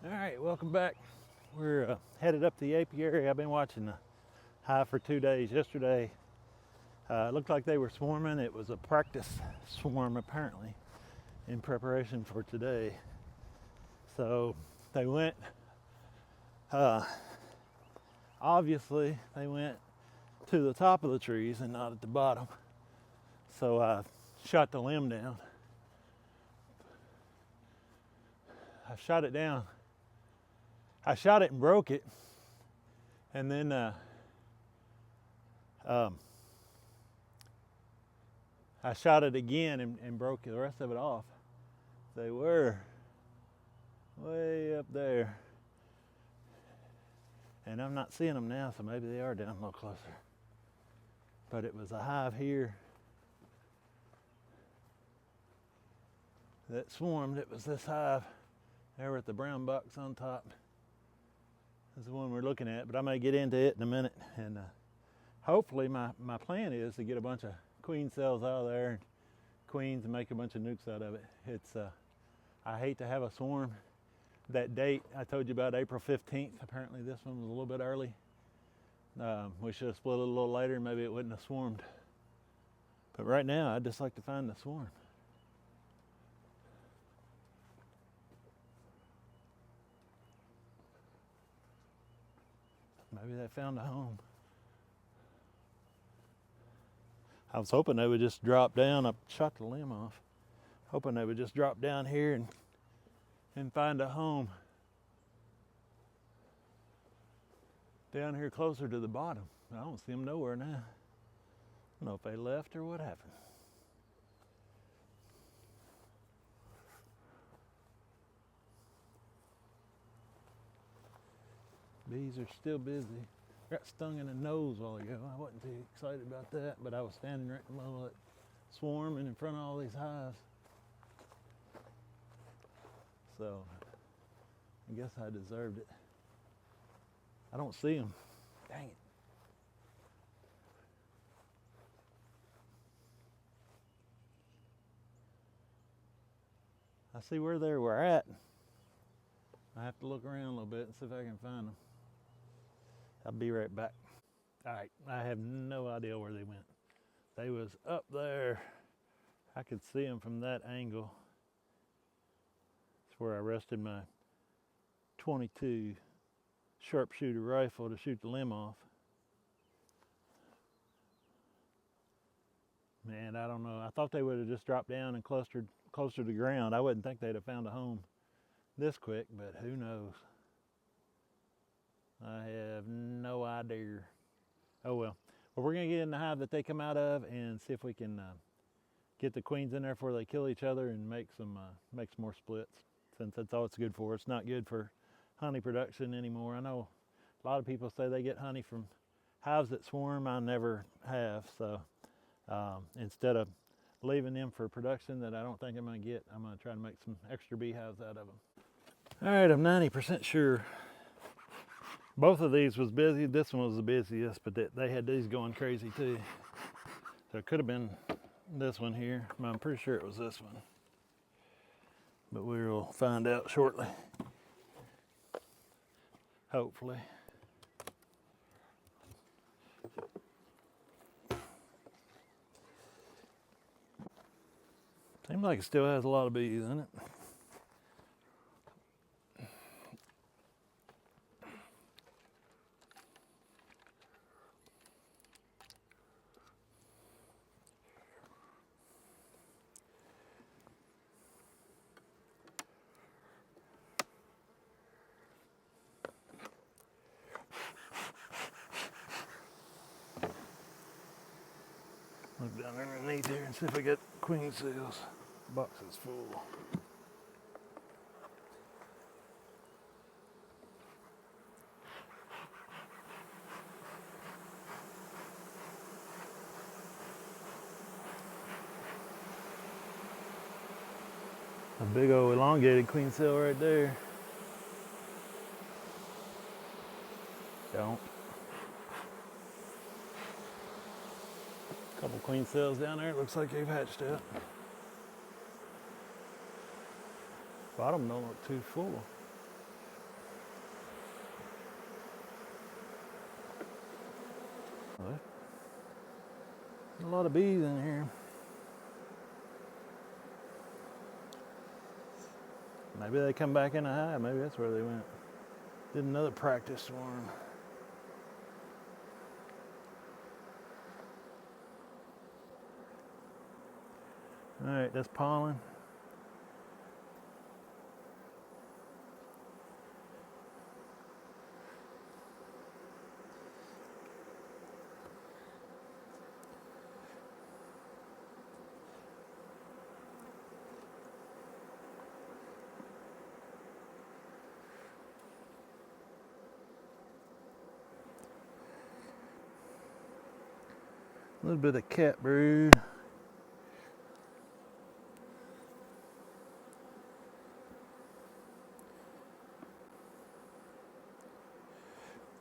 All right, welcome back. We're headed up the apiary. I've been watching the hive for 2 days. Yesterday, it looked like they were swarming. It was a practice swarm, apparently, in preparation for today. So they went, uh, obviously, they went to the top of the trees and not at the bottom. So I shot the limb down. I shot it down. I shot it and broke it, and then I shot it again and broke the rest of it off. They were way up there, and I'm not seeing them now, so maybe they are down a little closer. But it was a hive here that swarmed. It was this hive there with the brown box on top. This is the one we're looking at, but I may get into it in a minute. And hopefully my plan is to get a bunch of queen cells out of there and queens and make a bunch of nukes out of it. It's I hate to have a swarm. That date I told you about, April 15th, apparently this one was a little bit early. We should have split it a little later and maybe it wouldn't have swarmed. But right now I'd just like to find the swarm. Maybe they found a home. I was hoping they would just drop down. I shot the limb off. Hoping they would just drop down here and find a home. Down here closer to the bottom. I don't see them nowhere now. I don't know if they left or what happened. Bees are still busy. Got stung in the nose a while ago. I wasn't too excited about that, but I was standing right in the middle of it, swarming in front of all these hives. So I guess I deserved it. I don't see them. Dang it. I see where they were at. I have to look around a little bit and see if I can find them. I'll be right back. All right, I have no idea where they went. They was up there. I could see them from that angle. It's where I rested my 22 sharpshooter rifle to shoot the limb off. Man, I don't know. I thought they would have just dropped down and clustered closer to the ground. I wouldn't think they'd have found a home this quick, but who knows? I have no idea. Oh well. Well, we're gonna get in the hive that they come out of and see if we can get the queens in there before they kill each other and make some more splits. Since that's all it's good for. It's not good for honey production anymore. I know a lot of people say they get honey from hives that swarm. I never have. So instead of leaving them for production that I don't think I'm gonna get, I'm gonna try to make some extra beehives out of them. All right, I'm 90% sure. Both of these was busy. This one was the busiest, but they had these going crazy too. So it could have been this one here. I'm pretty sure it was this one. But we will find out shortly. Hopefully. Seems like it still has a lot of bees in it. Look down underneath there and see if I get queen cells. Box is full. A big old elongated queen cell right there. Don't. Couple queen cells down there. Looks like they've hatched out. Bottom don't look too full. Well, there's a lot of bees in here. Maybe they come back in the hive. Maybe that's where they went. Did another practice swarm. All right, that's pollen. A little bit of cat brood.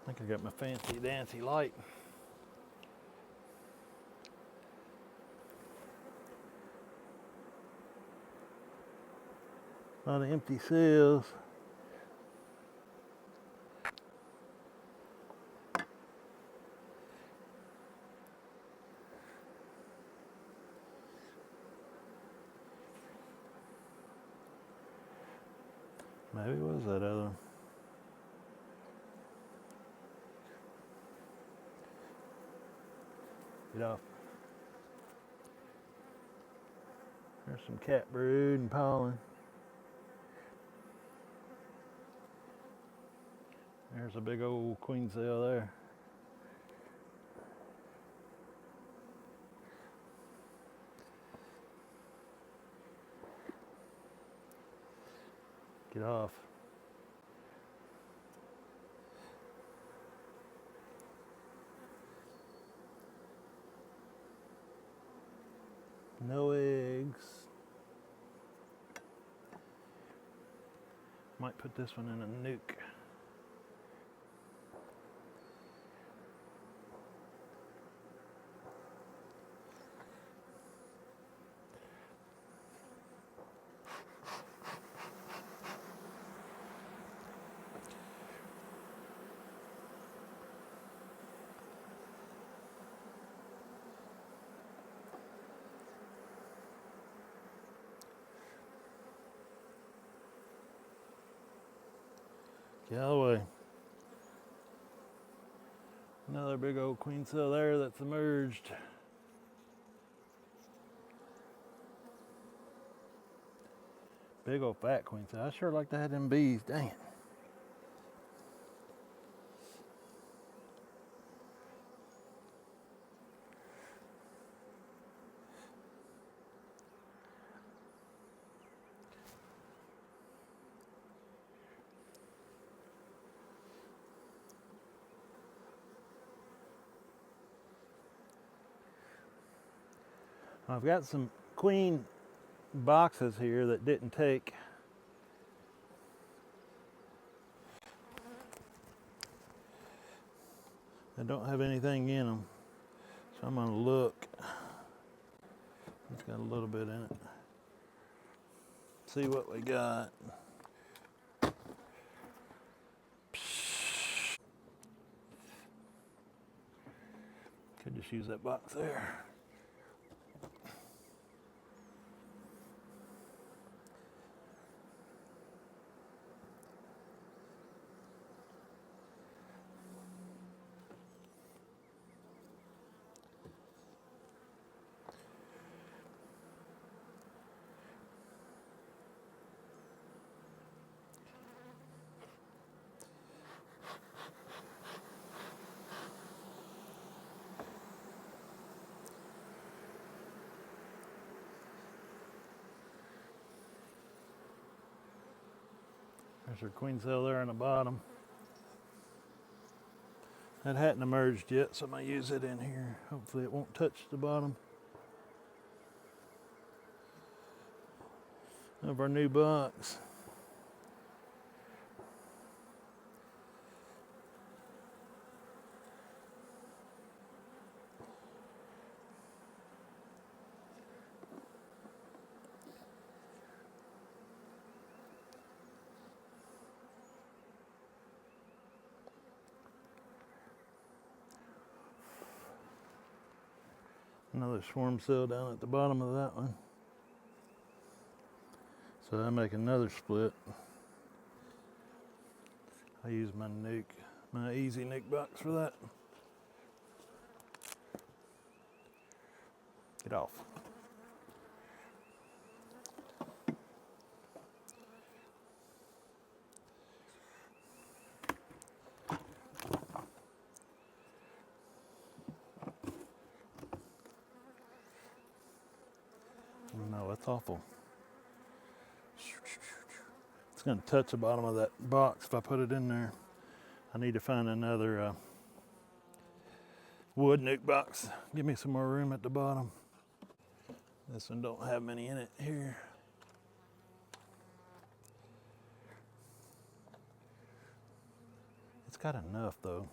I think I got my fancy dancy light. A lot of empty cells. Maybe it was that other one. Get off. There's some cat brood and pollen. There's a big old queen cell there. Get off. No eggs. Might put this one in a nuke. Get out of the way. Another big old queen cell there that's emerged. Big old fat queen cell. I sure like to have them bees. Dang it. I've got some queen boxes here that didn't take. I don't have anything in them, so I'm gonna look. It's got a little bit in it. See what we got. Could just use that box there. There's our queen cell there on the bottom. That hadn't emerged yet, so I'm gonna use it in here. Hopefully it won't touch the bottom of our new box. Another swarm cell down at the bottom of that one. So I make another split. I use my easy nuke box for that. Get off. No, that's awful. It's going to touch the bottom of that box if I put it in there. I need to find another wood nuke box. Give me some more room at the bottom. This one don't have many in it here. It's got enough though.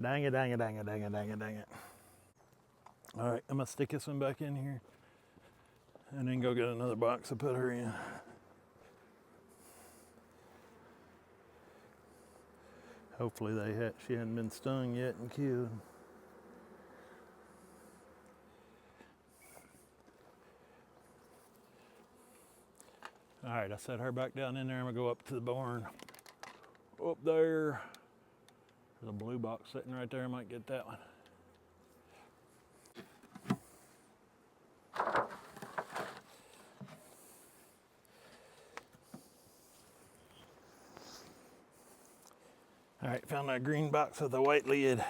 Dang it, dang it, dang it, dang it, dang it, dang it. All right, I'm gonna stick this one back in here and then go get another box to put her in. Hopefully she hadn't been stung yet and killed. All right, I set her back down in there. I'm gonna go up to the barn. Up there. There's a blue box sitting right there. I might get that one. All right, found that green box with a white lid.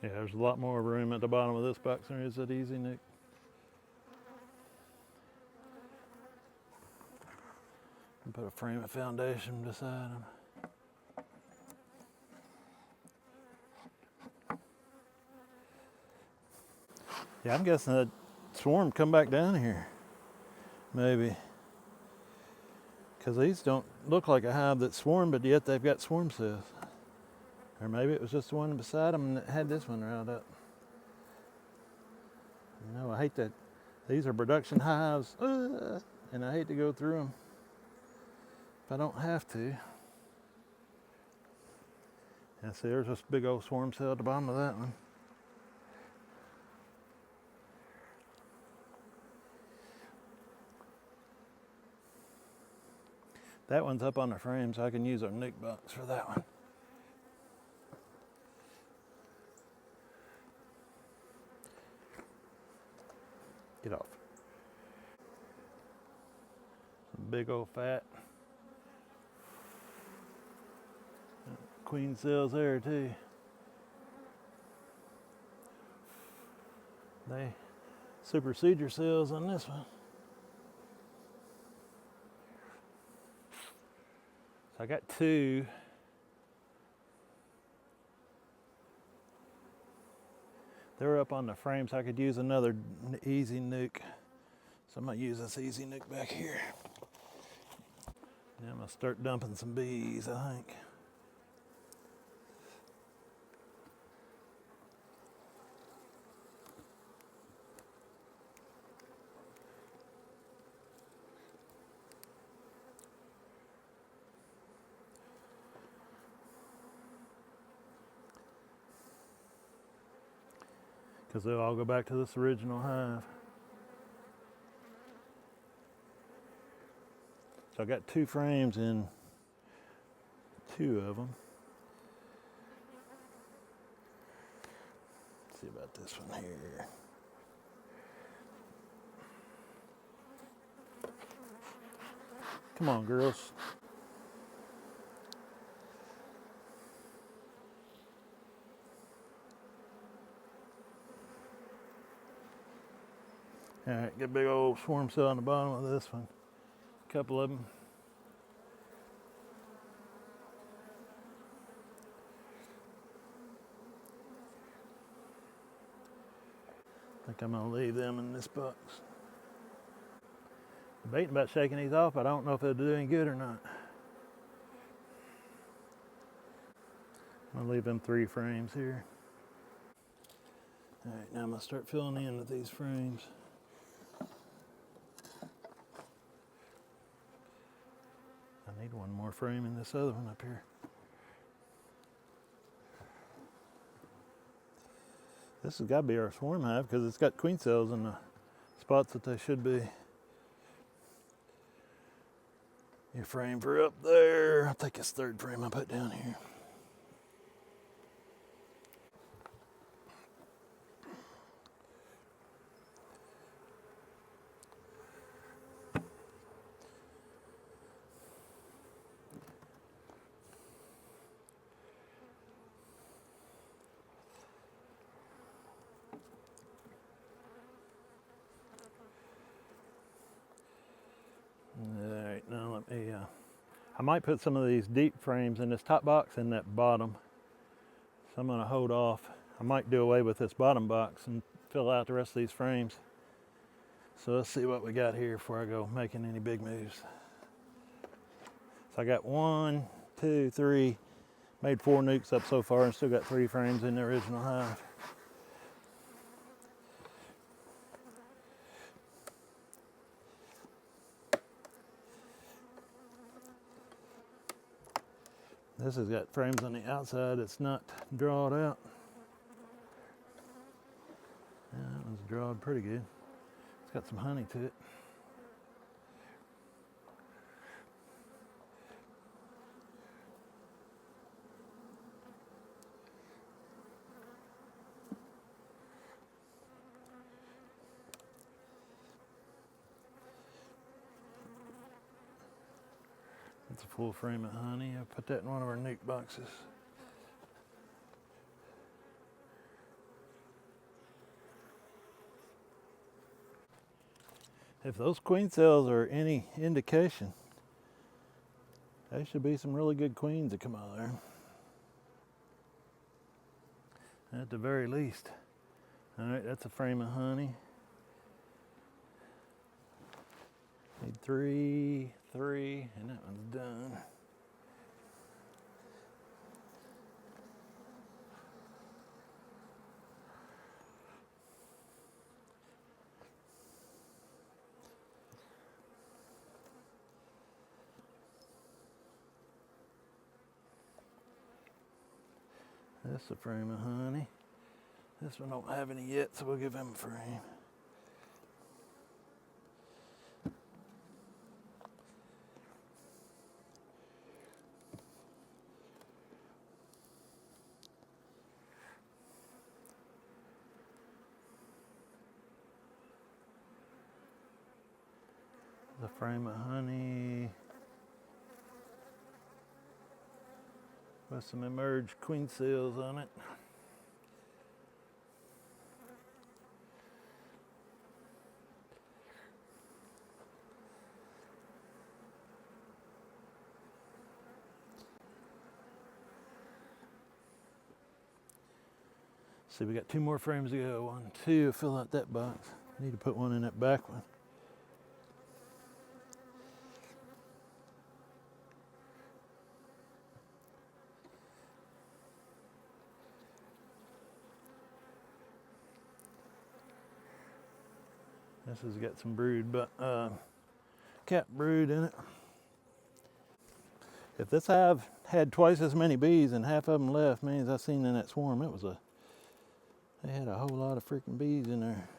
Yeah, there's a lot more room at the bottom of this box than there is at Easy Nick. Put a frame of foundation beside them. Yeah, I'm guessing that swarm come back down here. Maybe. Because these don't look like a hive that swarmed, but yet they've got swarm cells. Or maybe it was just the one beside them that had this one riled up. You know, I hate that. These are production hives, and I hate to go through them if I don't have to. And see, there's this big old swarm cell at the bottom of that one. That one's up on the frame, so I can use our nuke box for that one. Get off. Some big old fat queen cells there too. They supersede your cells on this one. So I got two. They're up on the frame, so I could use another easy nuke. So I'm gonna use this easy nuke back here. Yeah, I'm gonna start dumping some bees, I think. Because they'll all go back to this original hive. So I got two frames in two of them. Let's see about this one here. Come on, girls. All right, get a big old swarm cell on the bottom of this one. A couple of them. I think I'm gonna leave them in this box. Debating about shaking these off, but I don't know if it'll do any good or not. I'm gonna leave them 3 frames here. All right, now I'm gonna start filling in with these frames. I need one more frame in this other one up here. This has got to be our swarm hive because it's got queen cells in the spots that they should be. Your frame for up there. I'll take this 3rd frame I put down here. Alright, now let me, I might put some of these deep frames in this top box and that bottom. So I'm going to hold off. I might do away with this bottom box and fill out the rest of these frames. So let's see what we got here before I go making any big moves. So I got 1, 2, 3, made 4 nukes up so far and still got 3 frames in the original hive. This has got frames on the outside. It's not drawed out. Yeah, that one's drawed pretty good. It's got some honey to it. It's a full frame of honey. I'll put that in one of our nuke boxes. If those queen cells are any indication, there should be some really good queens that come out of there. At the very least. All right, that's a frame of honey. Need 3, 3, and that one's done. This is a frame of honey. This one don't have any yet, so we'll give him a frame. The frame of honey with some emerged queen cells on it. See, we got 2 more frames to go. 1, 2, fill out that box. Need to put one in that back one. This has got some brood, but cat brood in it. If this hive had twice as many bees and half of them left, man, as I seen in that swarm, they had a whole lot of freaking bees in there.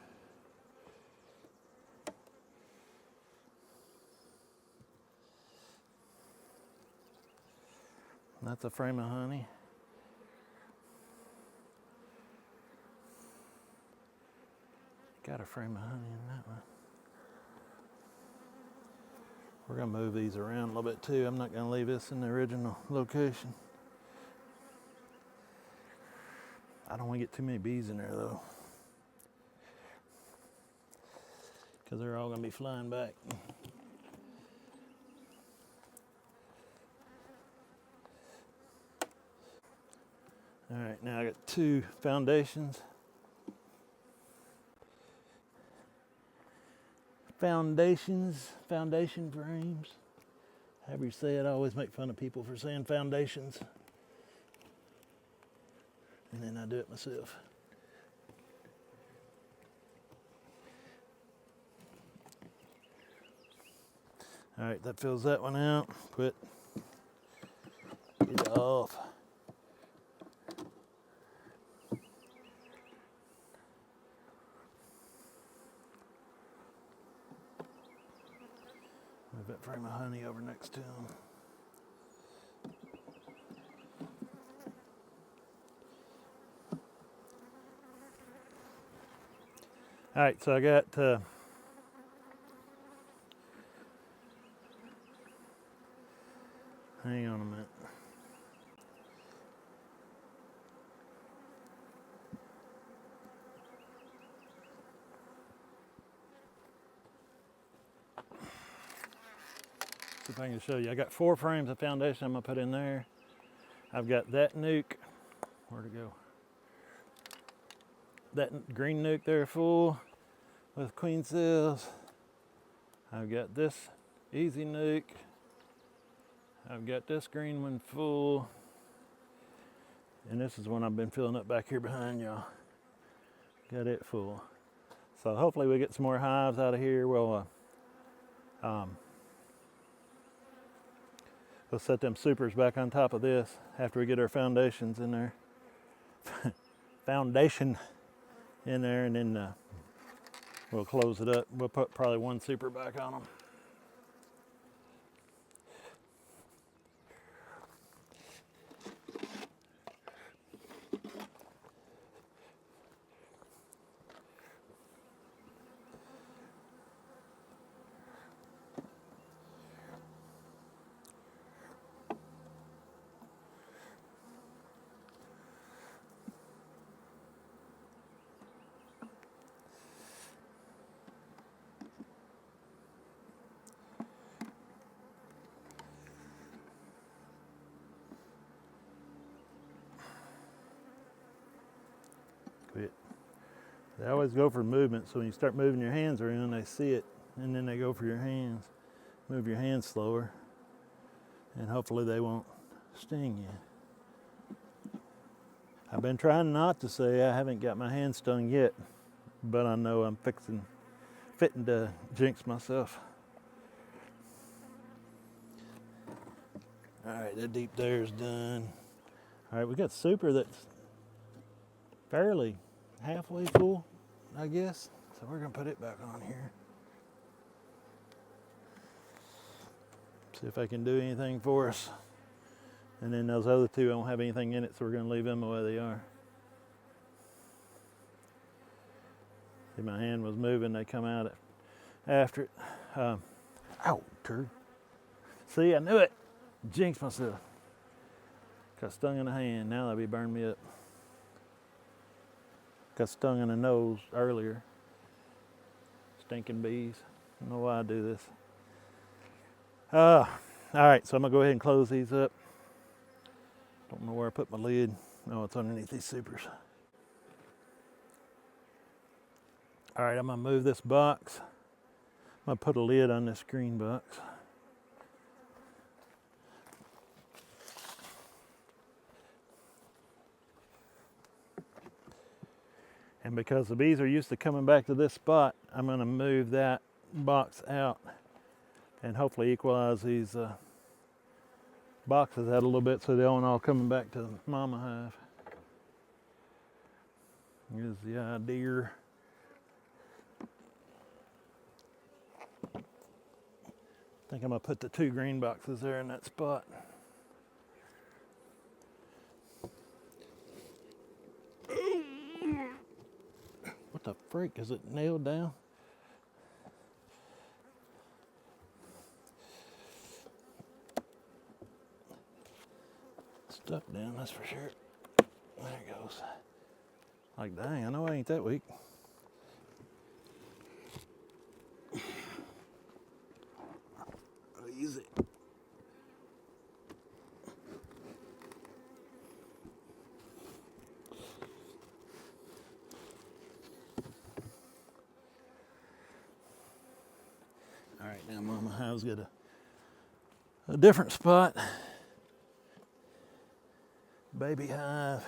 And that's a frame of honey. Got a frame of honey in that one. We're gonna move these around a little bit too. I'm not gonna leave this in the original location. I don't want to get too many bees in there though, because they're all gonna be flying back. All right, now I got 2 foundations. foundation frames. However you say it, I always make fun of people for saying foundations. And then I do it myself. All right, that fills that one out. Quit. Get it off. Move that frame of honey over next to him. All right, so I got hang on a minute. See if I can show you. I got 4 frames of foundation I'm gonna put in there. I've got that nuke. Where'd it go? That green nuke there full with queen cells. I've got this easy nuke. I've got this green one full. And this is one I've been filling up back here behind y'all. Got it full. So hopefully we get some more hives out of here. We'll set them supers back on top of this after we get our foundations in there. Foundation in there, and then we'll close it up. We'll put probably 1 super back on them. Quit. They always go for movement, so when you start moving your hands around, they see it, and then they go for your hands. Move your hands slower, and hopefully they won't sting you. I've been trying not to say I haven't got my hand stung yet, but I know I'm fitting to jinx myself. All right, that deep there is done. All right, we got super that's fairly halfway full, I guess. So we're gonna put it back on here. See if I can do anything for us. And then those other 2 don't have anything in it, so we're gonna leave them the way they are. See, my hand was moving, they come out after it. Ow, turd. See, I knew it. Jinxed myself. Got stung in the hand, now they'll be burning me up. Got stung in the nose earlier. Stinking bees. I don't know why I do this. All right, so I'm gonna go ahead and close these up. Don't know where I put my lid. Oh, it's underneath these supers. All right, I'm gonna move this box. I'm gonna put a lid on this green box. And because the bees are used to coming back to this spot, I'm gonna move that box out and hopefully equalize these boxes out a little bit so they aren't all coming back to mama hive. Here's the idea. I think I'm gonna put the 2 green boxes there in that spot. What the freak, is it nailed down? Stuck down, that's for sure. There it goes. Like, dang, I know I ain't that weak. Easy. Now Mama Hive's got a different spot. Baby hive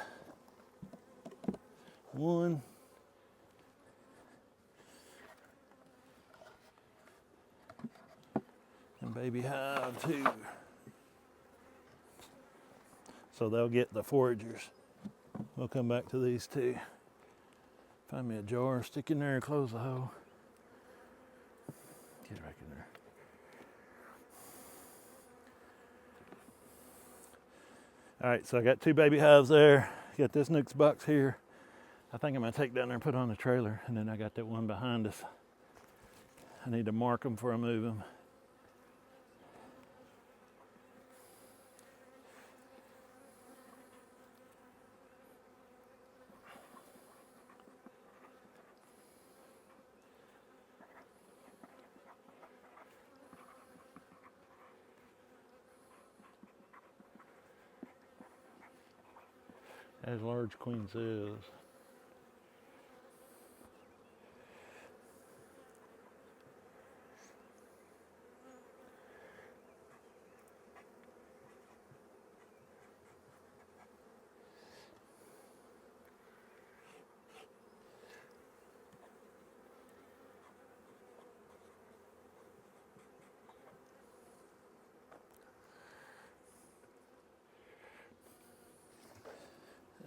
1. And baby hive 2. So they'll get the foragers. We'll come back to these 2. Find me a jar, stick in there and close the hole. Get back in there. All right, so I got 2 baby hives there. Got this Nuke's box here. I think I'm gonna take down there and put on the trailer, and then I got that one behind us. I need to mark them before I move them. As large queen cells.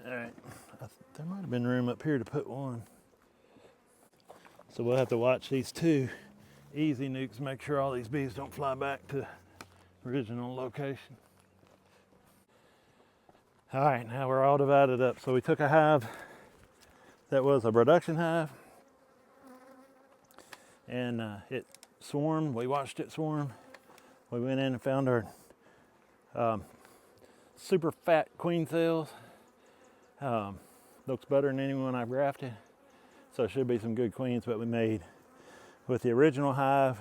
All right, there might have been room up here to put one. So we'll have to watch these 2 easy nukes, make sure all these bees don't fly back to original location. All right, now we're all divided up. So we took a hive that was a production hive, and it swarmed. We watched it swarm. We went in and found our super fat queen cells. Looks better than anyone I've grafted, so it should be some good queens. But we made with the original hive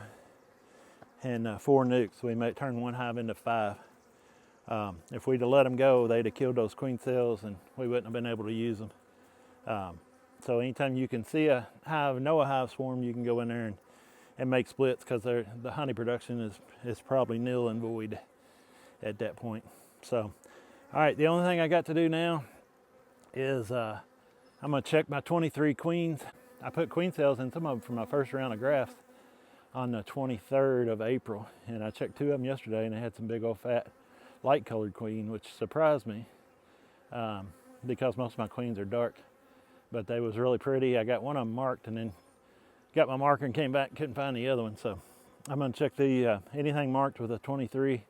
and 4 nukes. We turned 1 hive into 5. If we'd have let them go, they'd have killed those queen cells, and we wouldn't have been able to use them. So anytime you can see a hive, know a hive swarm, you can go in there and make splits, because the honey production is probably nil and void at that point. So, all right, the only thing I got to do now is I'm gonna check my 23 queens. I put queen cells in some of them from my first round of grafts on the 23rd of April, and I checked 2 of them yesterday, and they had some big old fat light colored queen, which surprised me because most of my queens are dark, but they was really pretty. I got one of them marked, and then got my marker and came back and couldn't find the other one. So I'm gonna check the anything marked with a 23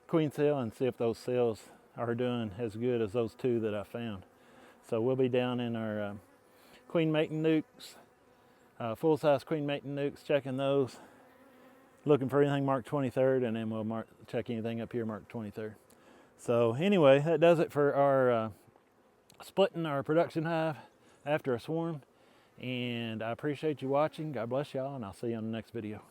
queen cell and see if those cells are doing as good as those 2 that I found. So we'll be down in our queen mating nukes, full-size queen mating nukes, checking those, looking for anything marked 23rd, and then we'll check anything up here marked 23rd. So anyway, that does it for our splitting our production hive after a swarm. And I appreciate you watching. God bless y'all, and I'll see you on the next video.